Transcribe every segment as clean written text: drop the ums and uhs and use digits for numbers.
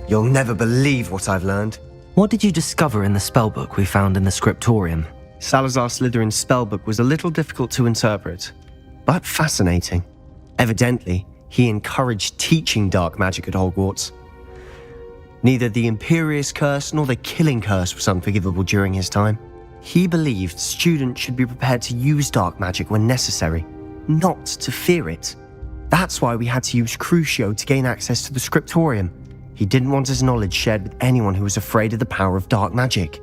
You'll never believe what I've learned. What did you discover in the spellbook we found in the scriptorium? Salazar Slytherin's spellbook was a little difficult to interpret, but fascinating. Evidently, he encouraged teaching dark magic at Hogwarts. Neither the Imperious Curse nor the Killing Curse was unforgivable during his time. He believed students should be prepared to use dark magic when necessary, not to fear it. That's why we had to use Crucio to gain access to the scriptorium. He didn't want his knowledge shared with anyone who was afraid of the power of dark magic.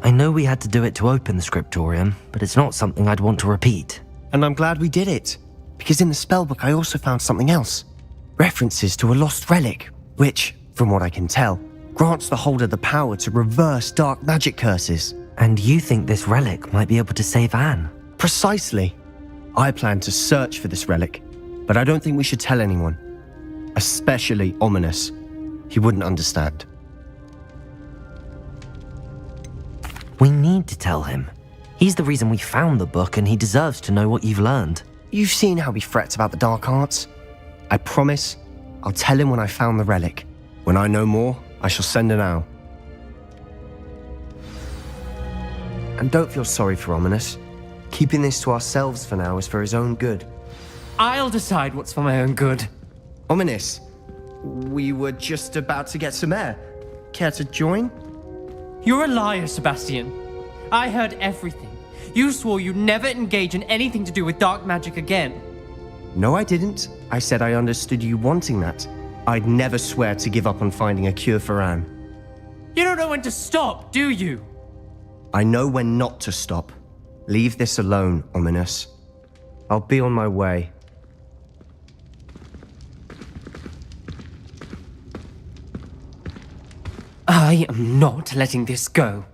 I know we had to do it to open the scriptorium, but it's not something I'd want to repeat. And I'm glad we did it, because in the spellbook I also found something else. References to a lost relic, which, from what I can tell, grants the holder the power to reverse dark magic curses. And you think this relic might be able to save Anne? Precisely. I plan to search for this relic, but I don't think we should tell anyone. Especially Ominous. He wouldn't understand. We need to tell him. He's the reason we found the book, and he deserves to know what you've learned. You've seen how he frets about the dark arts. I promise I'll tell him when I found the relic. When I know more, I shall send an owl. And don't feel sorry for Ominous. Keeping this to ourselves for now is for his own good. I'll decide what's for my own good. Ominous, we were just about to get some air. Care to join? You're a liar, Sebastian. I heard everything. You swore you'd never engage in anything to do with dark magic again. No, I didn't. I said I understood you wanting that. I'd never swear to give up on finding a cure for Anne. You don't know when to stop, do you? I know when not to stop. Leave this alone, Ominous. I'll be on my way. I am not letting this go.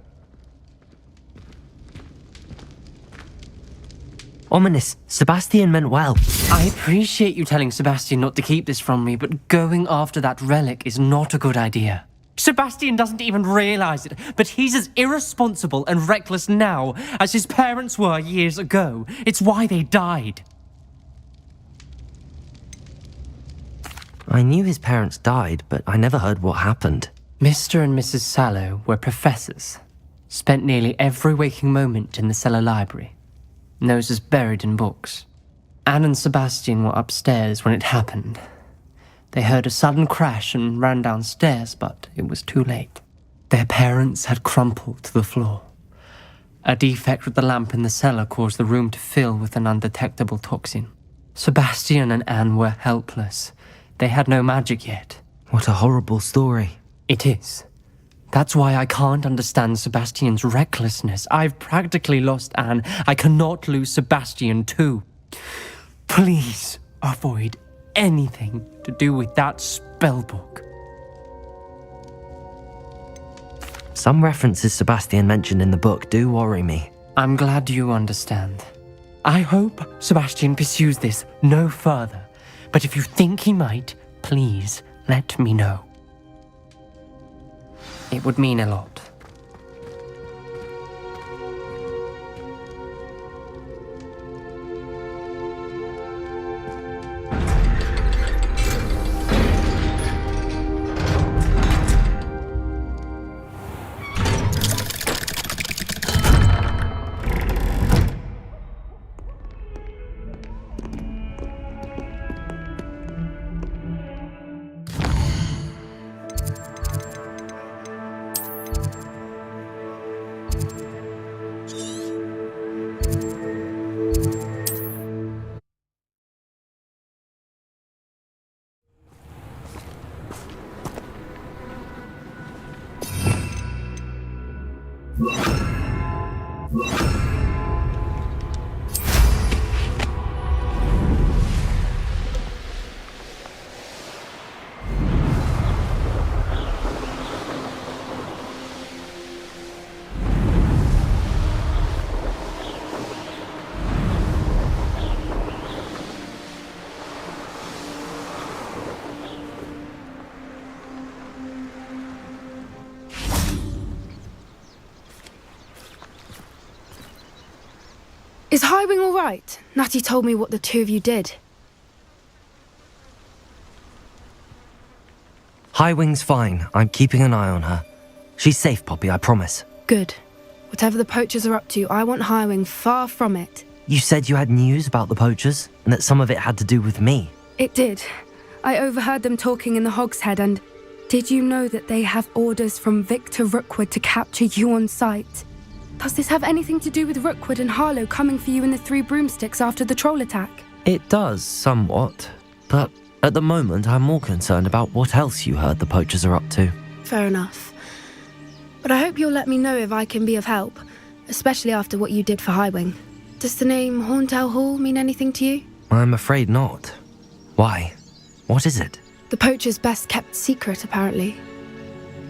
Ominous, Sebastian meant well. I appreciate you telling Sebastian not to keep this from me, but going after that relic is not a good idea. Sebastian doesn't even realize it, but he's as irresponsible and reckless now as his parents were years ago. It's why they died. I knew his parents died, but I never heard what happened. Mr. and Mrs. Sallow were professors. Spent nearly every waking moment in the cellar library. Noses buried in books. Anne and Sebastian were upstairs when it happened. They heard a sudden crash and ran downstairs, but it was too late. Their parents had crumpled to the floor. A defect with the lamp in the cellar caused the room to fill with an undetectable toxin. Sebastian and Anne were helpless. They had no magic yet. What a horrible story. It is. That's why I can't understand Sebastian's recklessness. I've practically lost Anne. I cannot lose Sebastian too. Please avoid anything to do with that spellbook. Some references Sebastian mentioned in the book do worry me. I'm glad you understand. I hope Sebastian pursues this no further. But if you think he might, please let me know. It would mean a lot. Is Highwing all right? Natty told me what the two of you did. Highwing's fine. I'm keeping an eye on her. She's safe, Poppy, I promise. Good. Whatever the poachers are up to, I want Highwing far from it. You said you had news about the poachers, and that some of it had to do with me. It did. I overheard them talking in the Hogshead, and did you know that they have orders from Victor Rookwood to capture you on sight? Does this have anything to do with Rookwood and Harlow coming for you in the Three Broomsticks after the troll attack? It does, somewhat. But at the moment, I'm more concerned about what else you heard the poachers are up to. Fair enough. But I hope you'll let me know if I can be of help, especially after what you did for Highwing. Does the name Horntail Hall mean anything to you? I'm afraid not. Why? What is it? The poacher's best kept secret, apparently.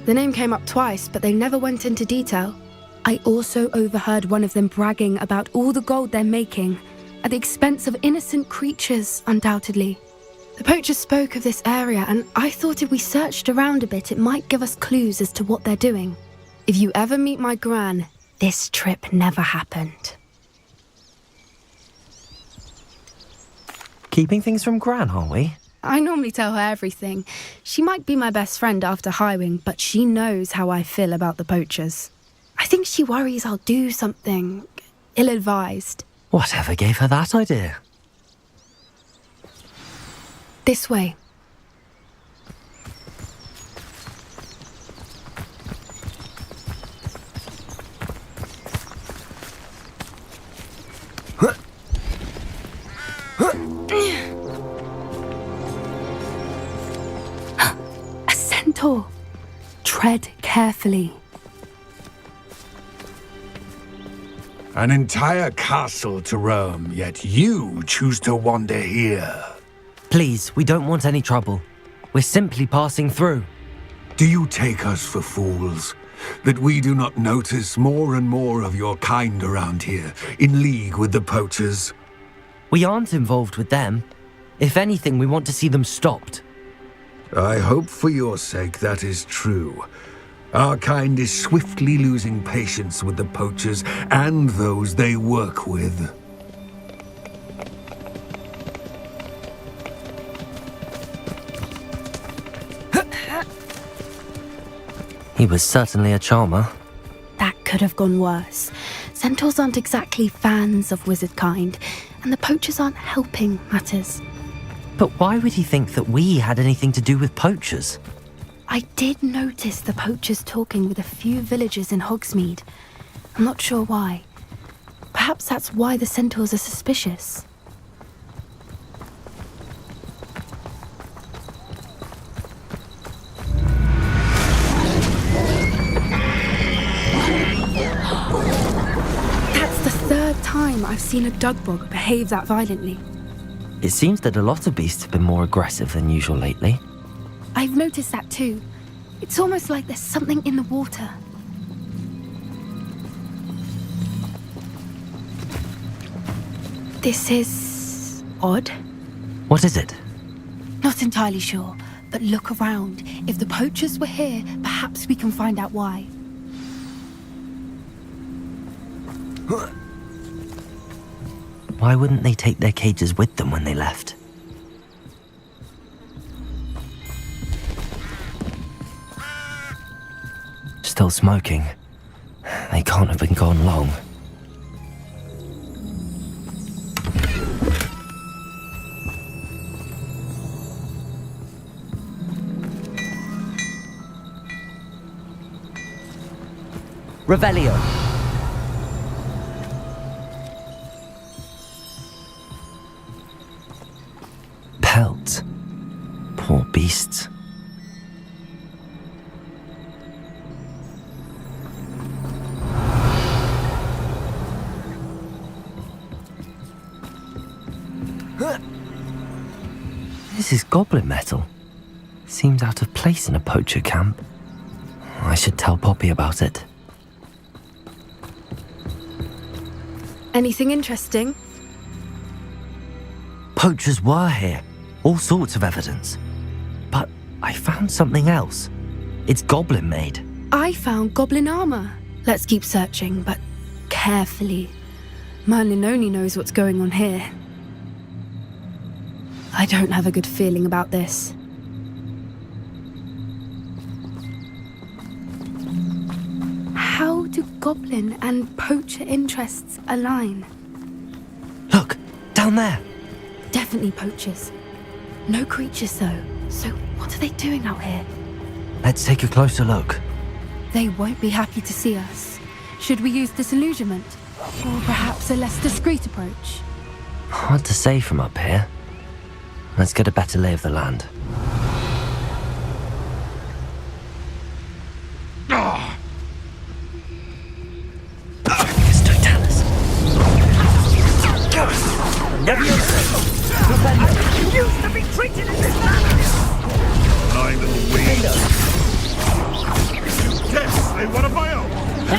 The name came up twice, but they never went into detail. I also overheard one of them bragging about all the gold they're making, at the expense of innocent creatures, undoubtedly. The poachers spoke of this area, and I thought if we searched around a bit, it might give us clues as to what they're doing. If you ever meet my gran, this trip never happened. Keeping things from Gran, are we? I normally tell her everything. She might be my best friend after Highwing, but she knows how I feel about the poachers. I think she worries I'll do something ill-advised. Whatever gave her that idea? This way. A centaur. Tread carefully. An entire castle to roam, yet you choose to wander here. Please, we don't want any trouble. We're simply passing through. Do you take us for fools? That we do not notice more and more of your kind around here, in league with the poachers? We aren't involved with them. If anything, we want to see them stopped. I hope for your sake that is true. Our kind is swiftly losing patience with the poachers and those they work with. He was certainly a charmer. That could have gone worse. Centaurs aren't exactly fans of wizard kind, and the poachers aren't helping matters. But why would he think that we had anything to do with poachers? I did notice the poachers talking with a few villagers in Hogsmeade. I'm not sure why. Perhaps that's why the centaurs are suspicious. That's the third time I've seen a dugbog behave that violently. It seems that a lot of beasts have been more aggressive than usual lately. I've noticed that too. It's almost like there's something in the water. This is odd. What is it? Not entirely sure, but look around. If the poachers were here, perhaps we can find out why. Why wouldn't they take their cages with them when they left? Still smoking. They can't have been gone long. Revelio. Pelts. Poor beasts. This is goblin metal. Seems out of place in a poacher camp. I should tell Poppy about it. Anything interesting? Poachers were here. All sorts of evidence. But I found something else. It's goblin made. I found goblin armor. Let's keep searching, but carefully. Merlin only knows what's going on here. I don't have a good feeling about this. goblin and poacher interests align. Look, down there. Definitely poachers. No creatures though. So what are they doing out here? Let's take a closer look. They won't be happy to see us. Should we use disillusionment? Or perhaps a less discreet approach? Hard to say from up here. Let's get a better lay of the land. Used to be treated in this manner! Line of the weed. Yes, they want to buy out. I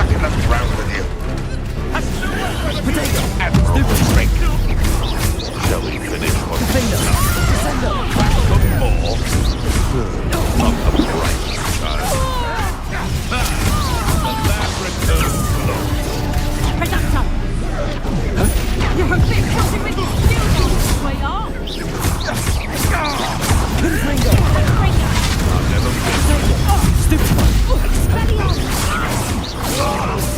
can have a round with you. Stupid trick. Shall we finish what some more? Not a bright child. The lad returns alone. Reducto! You're a bit crossing with your students, sweetheart! I've never been. Stupid one.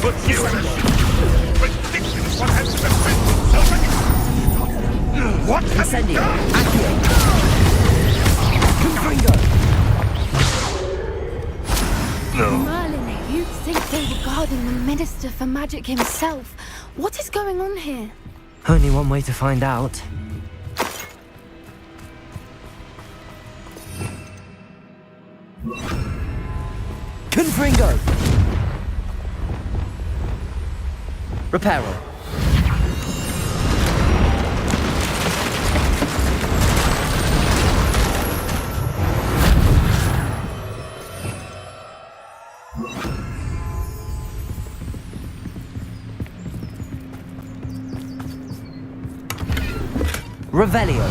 Put you in a ridiculous what has been what has it done? No. Merlin, you'd think they were guarding the Minister for Magic himself. What is going on here? Only one way to find out. Confringo! Reparo. Revelio.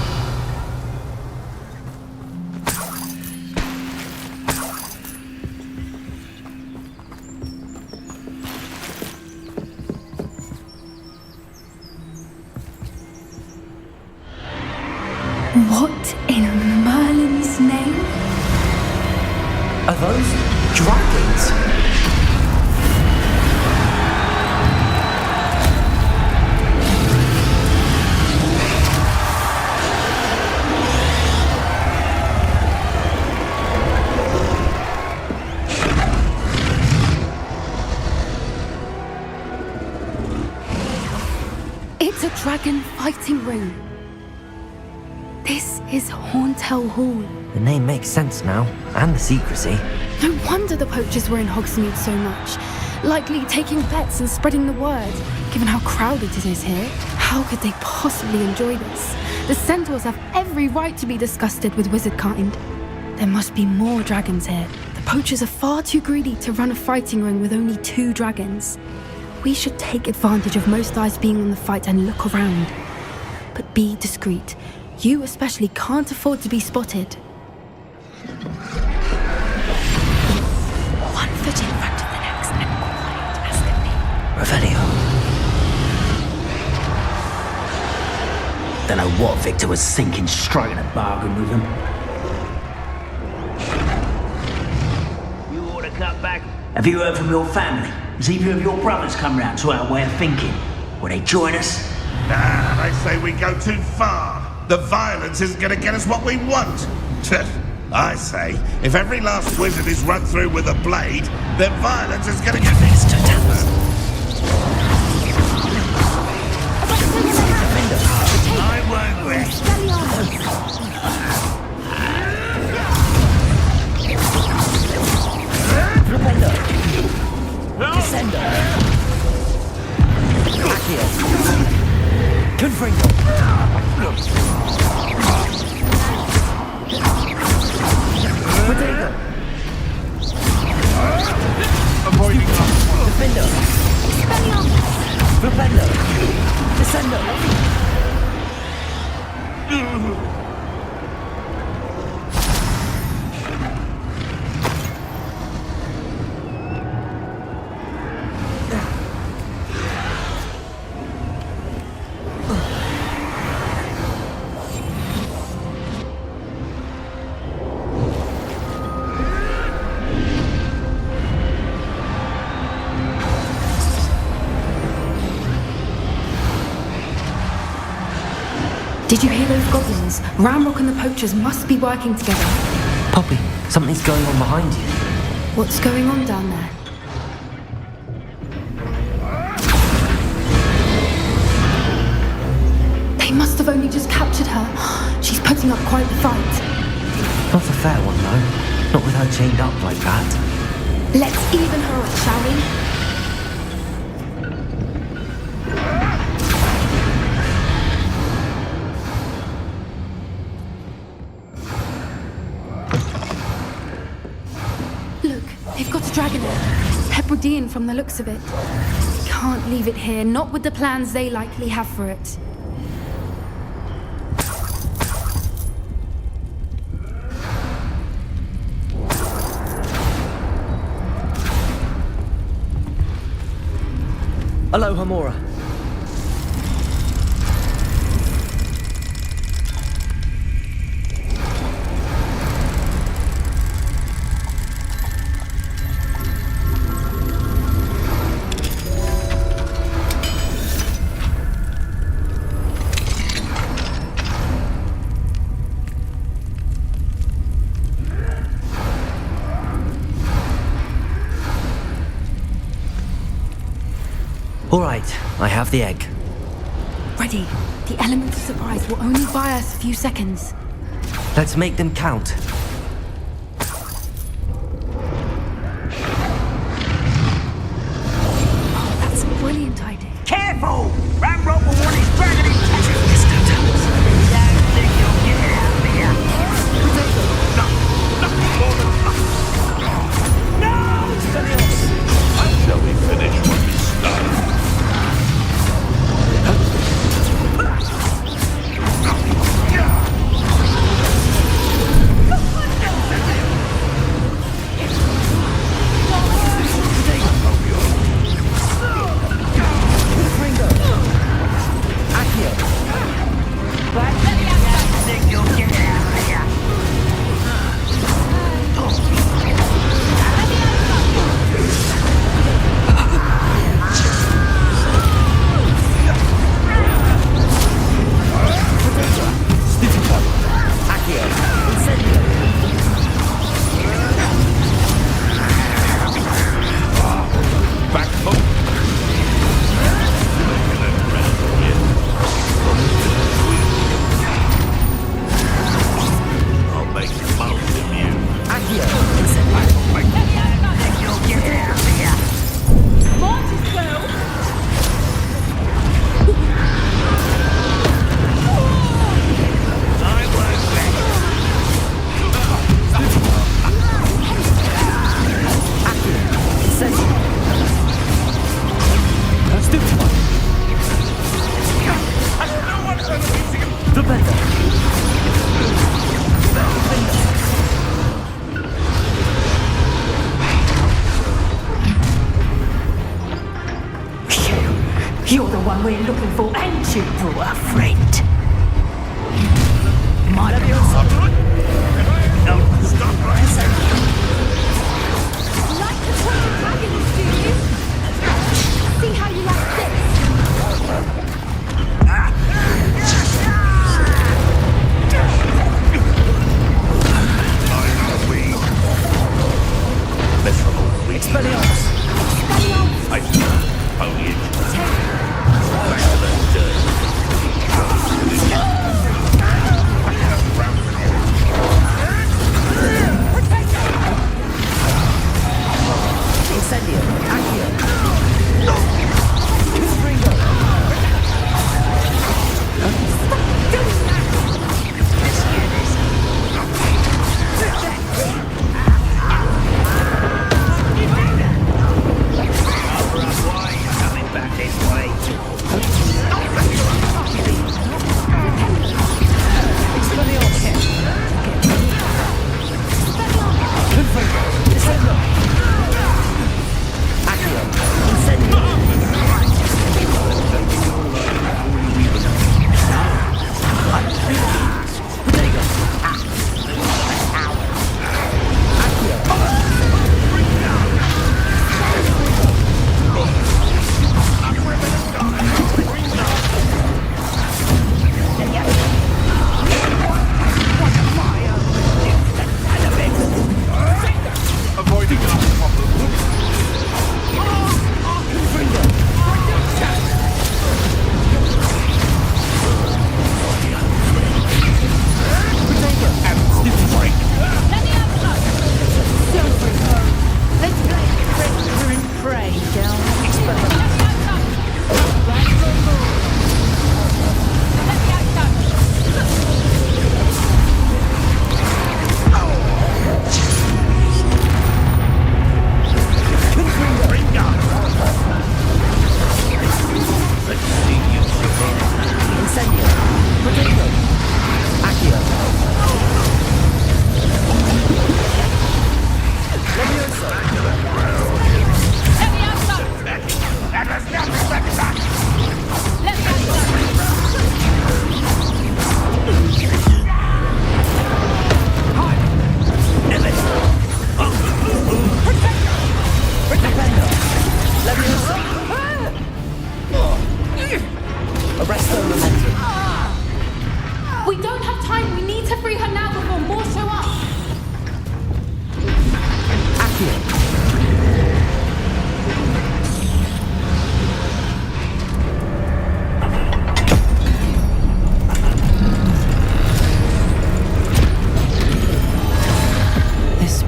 What in Merlin's name? Are those dragons? It's a dragon fighting ring. This is Horntail Hall. The name makes sense now, and the secrecy. No wonder the poachers were in Hogsmeade so much. Likely taking bets and spreading the word, given how crowded it is here. How could they possibly enjoy this? The centaurs have every right to be disgusted with wizardkind. There must be more dragons here. The poachers are far too greedy to run a fighting ring with only 2 dragons. We should take advantage of most eyes being on the fight and look around. But be discreet. You especially can't afford to be spotted. One foot in front of the next and quiet as can be. Revelio. Don't know what Victor was thinking, striking a bargain with him. You ought to cut back. Have you heard from your family? Has either of your brothers come round to our way of thinking? Will they join us? Nah, they say we go too far. The violence isn't going to get us what we want. I say, if every last wizard is run through with a blade, then violence is going to get this to I won't rest. Descender. Accio. Confringo. Potato. Avoiding Defender. Propender. Descender. Did you hear those goblins? Ramrock and the poachers must be working together. Poppy, something's going on behind you. What's going on down there? They must have only just captured her. She's putting up quite the fight. Not a fair one, though. Not with her chained up like that. Let's even her up, shall we? Look, they've got a dragonair. Hebridean from the looks of it. Can't leave it here, not with the plans they likely have for it. Aloha, Mora. All right, I have the egg. Ready. The element of surprise will only buy us a few seconds. Let's make them count. Oh, that's a brilliant idea. Careful! Ramrock will want his dragon in touch. Don't think you'll get it out of here. No! Shall we finish what we started? You're the one we're looking for, ain't you, poor friend? My like the Trojan dragons, do you? See how you like this? Expelliarmus!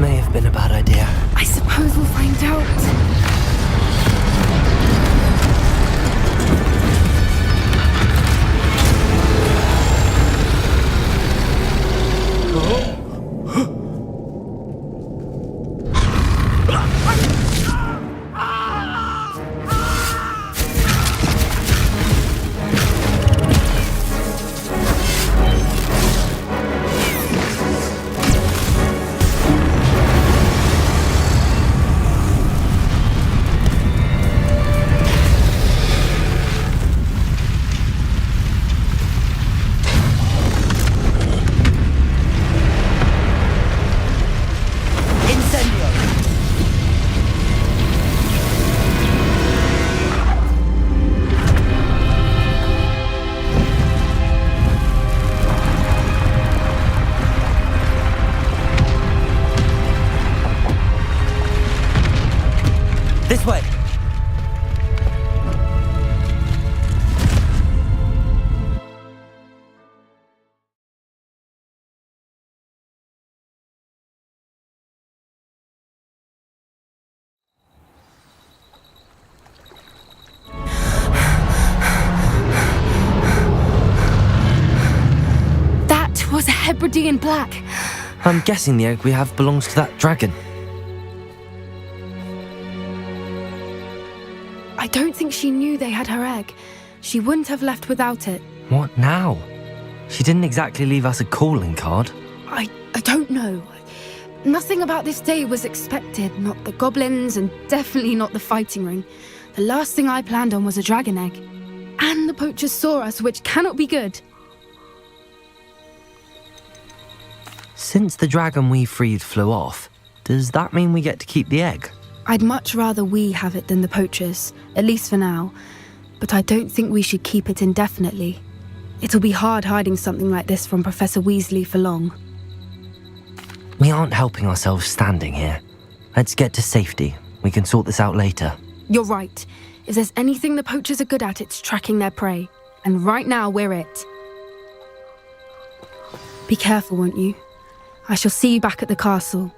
may have been a bad idea. I suppose we'll find out. This way! That was a Hebridean black. I'm guessing the egg we have belongs to that dragon. I don't think she knew they had her egg. She wouldn't have left without it. What now? She didn't exactly leave us a calling card. I don't know. Nothing about this day was expected. Not the goblins, and definitely not the fighting ring. The last thing I planned on was a dragon egg. And the poachers saw us, which cannot be good. Since the dragon we freed flew off, does that mean we get to keep the egg? I'd much rather we have it than the poachers, at least for now. But I don't think we should keep it indefinitely. It'll be hard hiding something like this from Professor Weasley for long. We aren't helping ourselves standing here. Let's get to safety. We can sort this out later. You're right. If there's anything the poachers are good at, it's tracking their prey. And right now, we're it. Be careful, won't you? I shall see you back at the castle.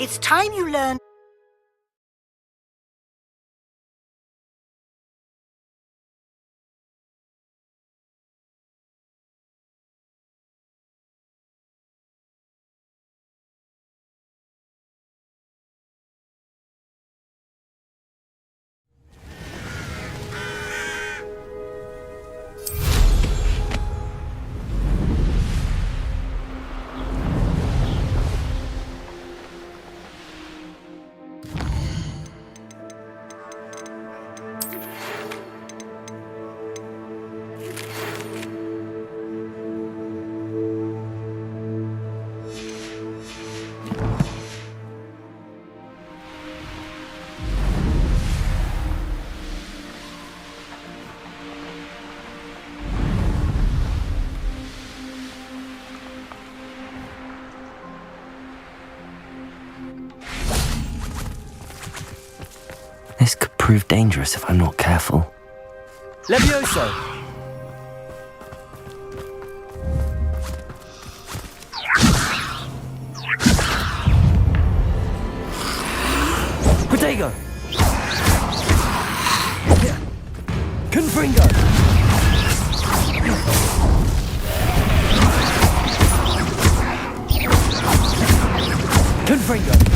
It's time you learn. This could prove dangerous if I'm not careful. Levioso! Protego! Confringo! Confringo!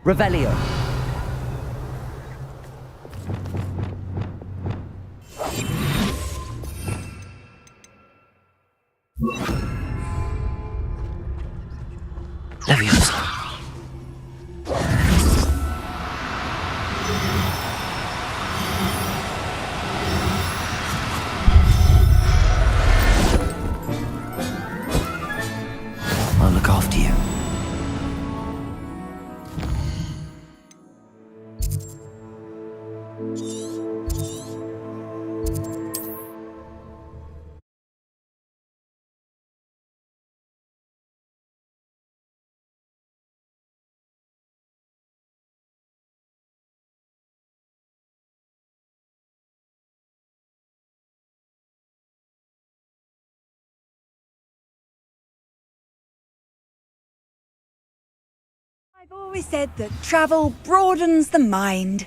Revelio. Leviosa. I'll look after you. I've always said that travel broadens the mind.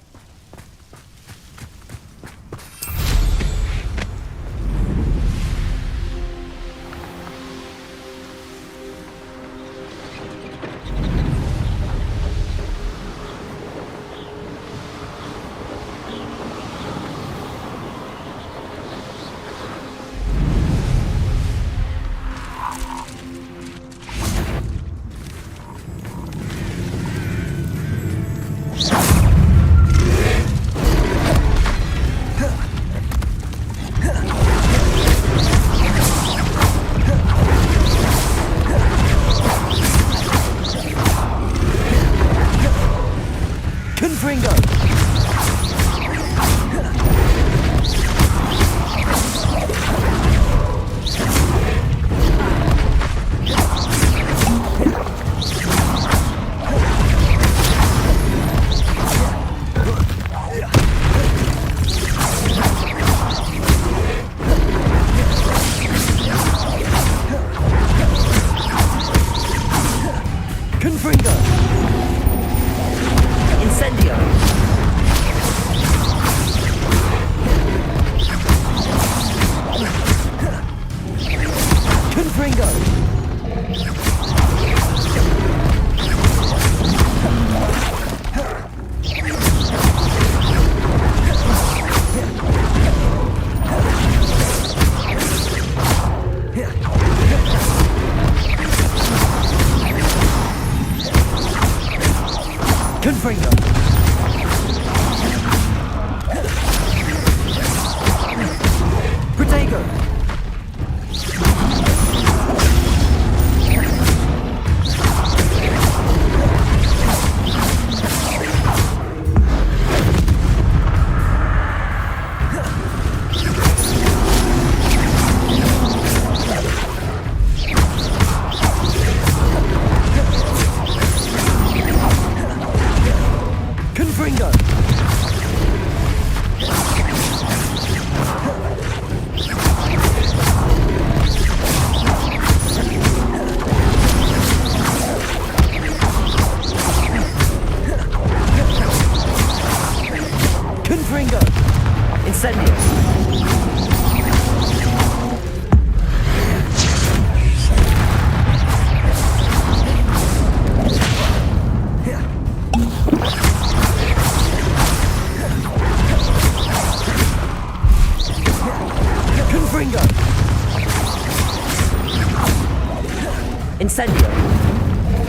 Incendio.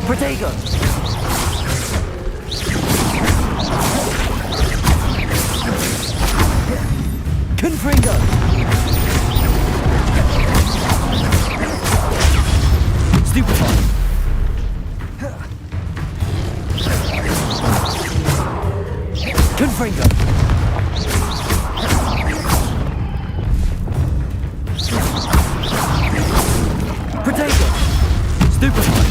Protego. Confringo. Stupefy. Confringo. Protego. Stupefy.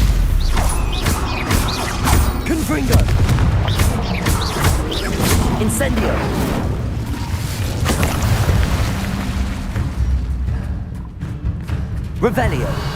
Confringo. Incendio. Revelio.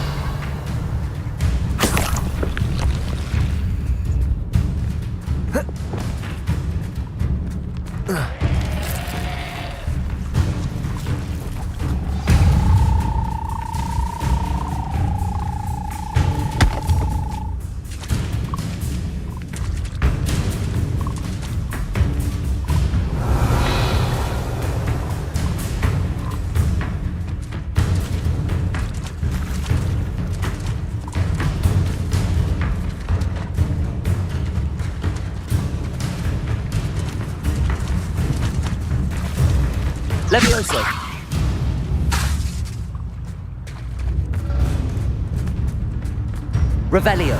Levioso. Revelio.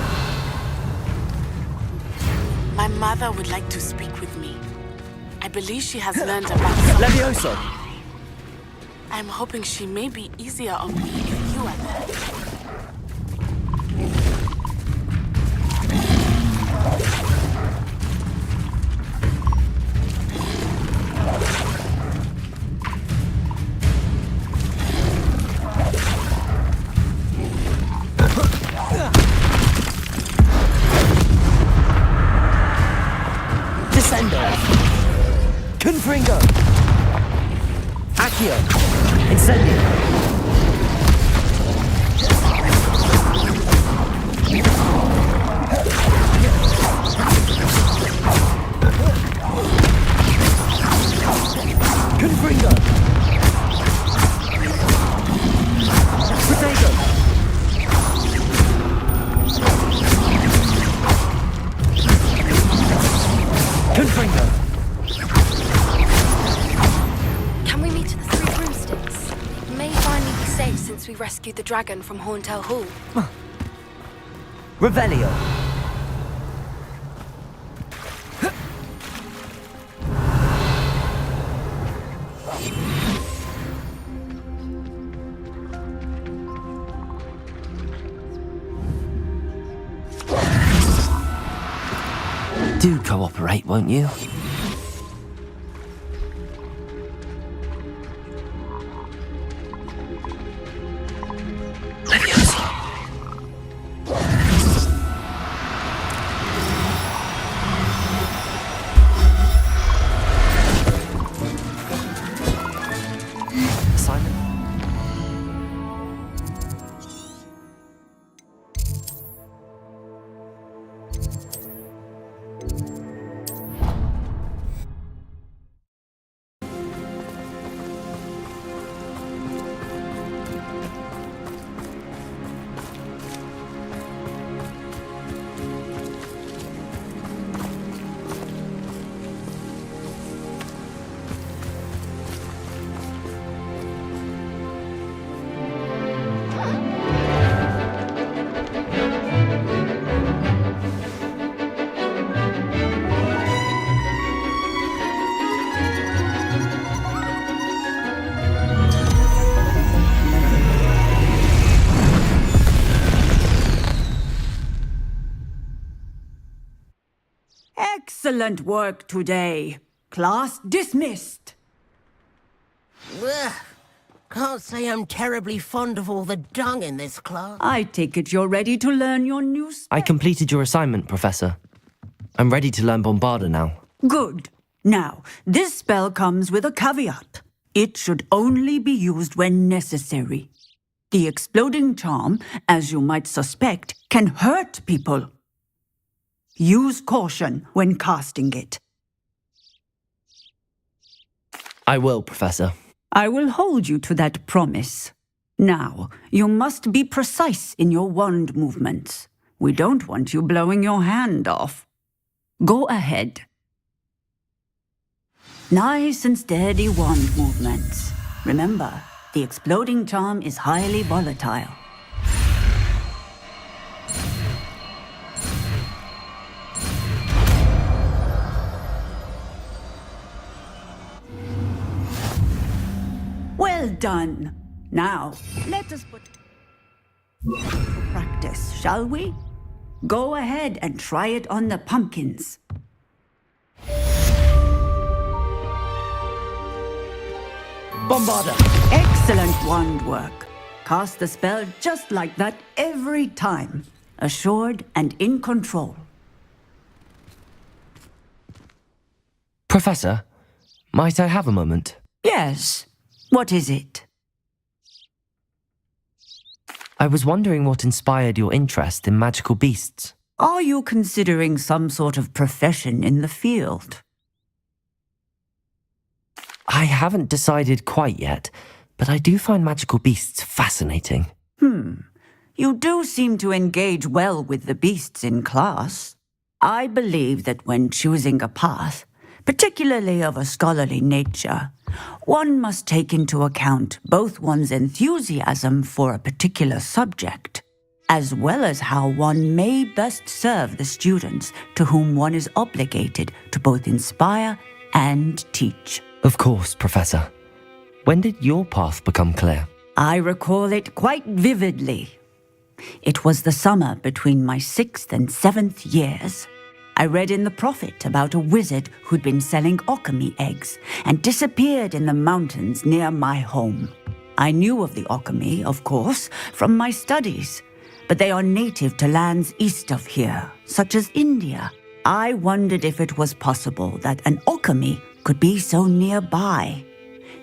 My mother would like to speak with me. I believe she has learned about something. Levioso. I'm hoping she may be easier on me if you are there. Descendo. Confringo. Accio. Incendio. Confringo. Protego. Confringo. Can we meet at the Three Broomsticks? It may finally be safe since we rescued the dragon from Horntail Hall. Revelio. Do cooperate, won't you? Simon. Excellent work today. Class dismissed. Ugh. Can't say I'm terribly fond of all the dung in this class. I take it you're ready to learn your new I completed your assignment, Professor. I'm ready to learn Bombarda now. Good. Now, this spell comes with a caveat. It should only be used when necessary. The exploding charm, as you might suspect, can hurt people. Use caution when casting it. I will, Professor. I will hold you to that promise. Now, you must be precise in your wand movements. We don't want you blowing your hand off. Go ahead. Nice and steady wand movements. Remember, the exploding charm is highly volatile. Well done. Now, let us put practice, shall we? Go ahead and try it on the pumpkins. Bombarda. Excellent wand work. Cast the spell just like that every time. Assured and in control. Professor, might I have a moment? Yes. What is it? I was wondering what inspired your interest in magical beasts. Are you considering some sort of profession in the field? I haven't decided quite yet, but I do find magical beasts fascinating. You do seem to engage well with the beasts in class. I believe that when choosing a path, particularly of a scholarly nature, one must take into account both one's enthusiasm for a particular subject, as well as how one may best serve the students to whom one is obligated to both inspire and teach. Of course, Professor. When did your path become clear? I recall it quite vividly. It was the summer between my 6th and 7th years. I read in the Prophet about a wizard who'd been selling okami eggs and disappeared in the mountains near my home. I knew of the okami, of course, from my studies, but they are native to lands east of here, such as India. I wondered if it was possible that an okami could be so nearby.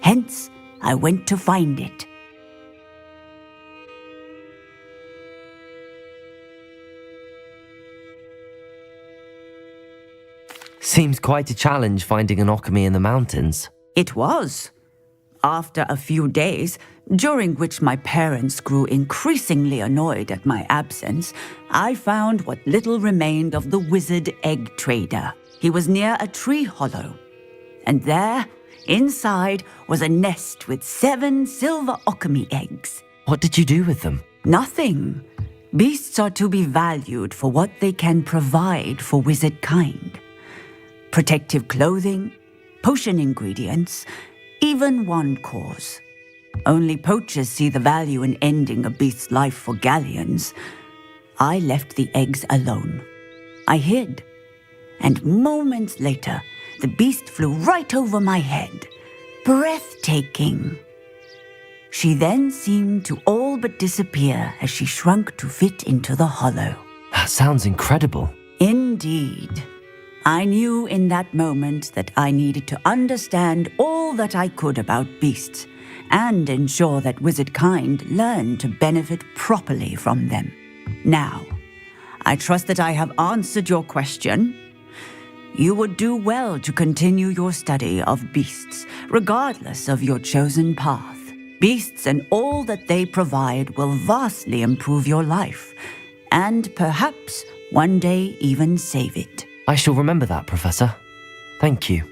Hence, I went to find it. Seems quite a challenge finding an okami in the mountains. It was. After a few days, during which my parents grew increasingly annoyed at my absence, I found what little remained of the wizard egg trader. He was near a tree hollow. And there, inside, was a nest with 7 silver okami eggs. What did you do with them? Nothing. Beasts are to be valued for what they can provide for wizard kind. Protective clothing, potion ingredients, even wand cores. Only poachers see the value in ending a beast's life for galleons. I left the eggs alone. I hid, and moments later, the beast flew right over my head. Breathtaking. She then seemed to all but disappear as she shrunk to fit into the hollow. That sounds incredible. Indeed. I knew in that moment that I needed to understand all that I could about beasts and ensure that wizard kind learned to benefit properly from them. Now, I trust that I have answered your question. You would do well to continue your study of beasts, regardless of your chosen path. Beasts and all that they provide will vastly improve your life, and perhaps one day even save it. I shall remember that, Professor. Thank you.